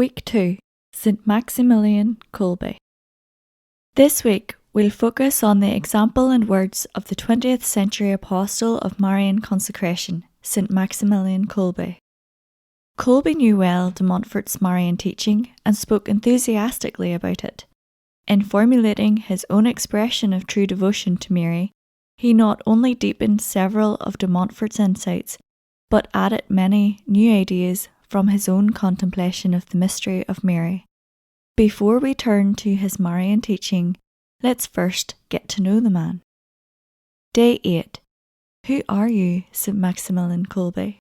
Week 2, St. Maximilian Kolbe. This week, we'll focus on the example and words of the 20th century apostle of Marian Consecration, St. Maximilian Kolbe. Kolbe knew well de Montfort's Marian teaching and spoke enthusiastically about it. In formulating his own expression of true devotion to Mary, he not only deepened several of de Montfort's insights, but added many new ideas from his own contemplation of the mystery of Mary. Before we turn to his Marian teaching, let's first get to know the man. Day 8. Who are you, St. Maximilian Kolbe?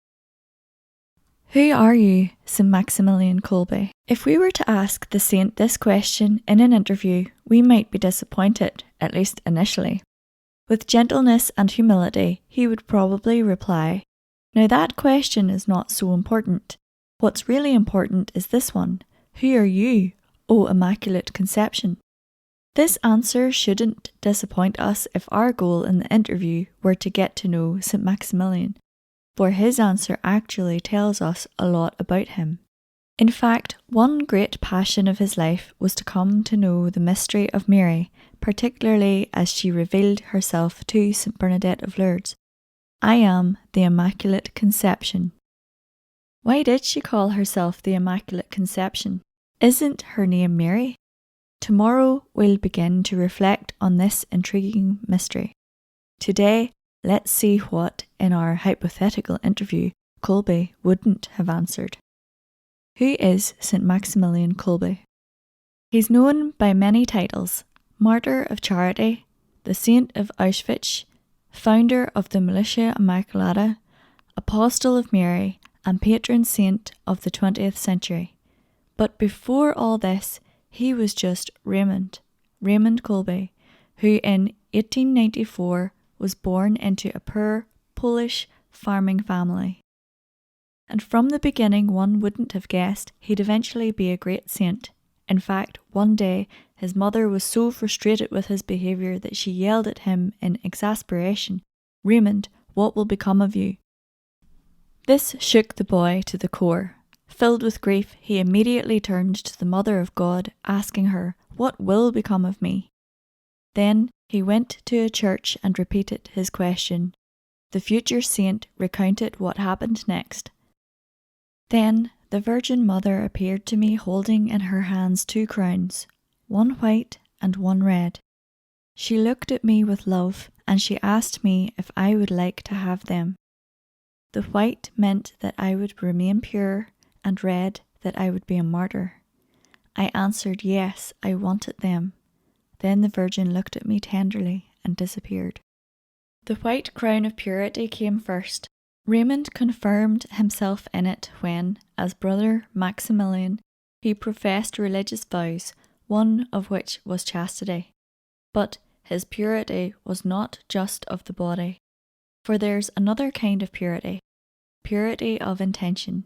Who are you, St. Maximilian Kolbe? If we were to ask the saint this question in an interview, we might be disappointed, at least initially. With gentleness and humility, he would probably reply, "Now that question is not so important. What's really important is this one. Who are you, O Immaculate Conception?" This answer shouldn't disappoint us if our goal in the interview were to get to know St. Maximilian, for his answer actually tells us a lot about him. In fact, one great passion of his life was to come to know the mystery of Mary, particularly as she revealed herself to St. Bernadette of Lourdes. "I am the Immaculate Conception." Why did she call herself the Immaculate Conception? Isn't her name Mary? Tomorrow we'll begin to reflect on this intriguing mystery. Today, let's see what, in our hypothetical interview, Kolbe wouldn't have answered. Who is St. Maximilian Kolbe? He's known by many titles: Martyr of Charity, the Saint of Auschwitz, founder of the Militia Immaculata, Apostle of Mary, and patron saint of the 20th century. But before all this, he was just Raymond Kolbe, who in 1894 was born into a poor Polish farming family. And from the beginning, one wouldn't have guessed he'd eventually be a great saint. In fact, one day his mother was so frustrated with his behaviour that she yelled at him in exasperation, "Raymond, what will become of you?" This shook the boy to the core. Filled with grief, he immediately turned to the Mother of God, asking her, "What will become of me?" Then he went to a church and repeated his question. The future saint recounted what happened next. "Then the Virgin Mother appeared to me holding in her hands 2 crowns, one white and one red. She looked at me with love, and she asked me if I would like to have them. The white meant that I would remain pure, and red that I would be a martyr. I answered yes, I wanted them. Then the Virgin looked at me tenderly and disappeared." The white crown of purity came first. Raymond confirmed himself in it when, as Brother Maximilian, he professed religious vows, one of which was chastity. But his purity was not just of the body, for there's another kind of purity of intention.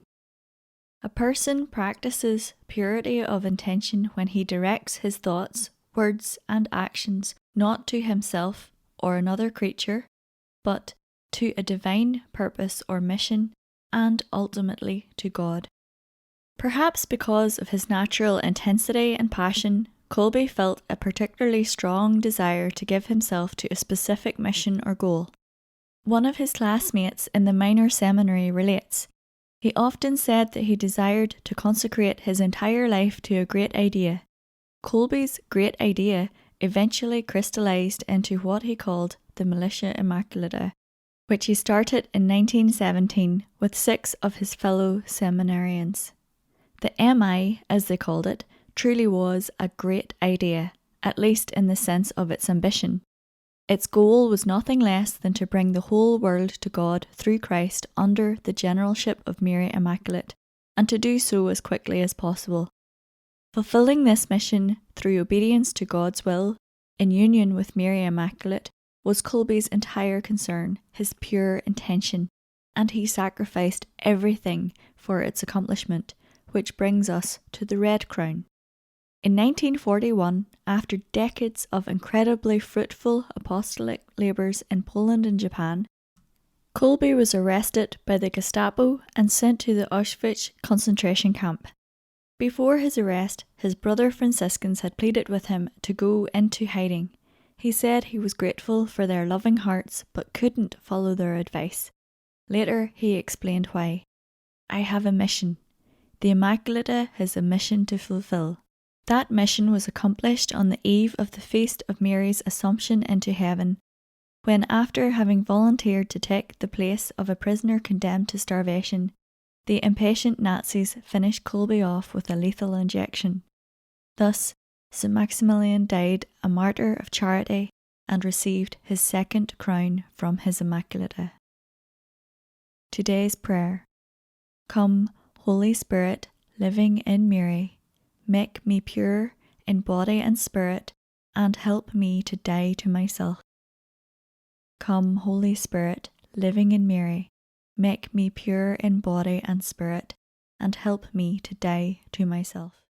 A person practices purity of intention when he directs his thoughts, words, and actions not to himself or another creature, but to a divine purpose or mission, and ultimately to God. Perhaps because of his natural intensity and passion, Kolbe felt a particularly strong desire to give himself to a specific mission or goal. One of his classmates in the minor seminary relates, he often said that he desired to consecrate his entire life to a great idea. Kolbe's great idea eventually crystallized into what he called the Militia Immaculata, which he started in 1917 with 6 of his fellow seminarians. The MI, as they called it, truly was a great idea, at least in the sense of its ambition. Its goal was nothing less than to bring the whole world to God through Christ under the generalship of Mary Immaculate, and to do so as quickly as possible. Fulfilling this mission through obedience to God's will, in union with Mary Immaculate, was Kolbe's entire concern, his pure intention, and he sacrificed everything for its accomplishment, which brings us to the Red Crown. In 1941, after decades of incredibly fruitful apostolic labours in Poland and Japan, Kolbe was arrested by the Gestapo and sent to the Auschwitz concentration camp. Before his arrest, his brother Franciscans had pleaded with him to go into hiding. He said he was grateful for their loving hearts but couldn't follow their advice. Later, he explained why. I have a mission. The Immaculata has a mission to fulfill. That mission was accomplished on the eve of the feast of Mary's Assumption into heaven, when, after having volunteered to take the place of a prisoner condemned to starvation, the impatient Nazis finished Colby off with a lethal injection. Thus, St. Maximilian died a martyr of charity and received his second crown from his Immaculata. Today's prayer. Come, Holy Spirit, living in Mary, make me pure in body and spirit, and help me to die to myself. Come, Holy Spirit, living in Mary, make me pure in body and spirit, and help me to die to myself.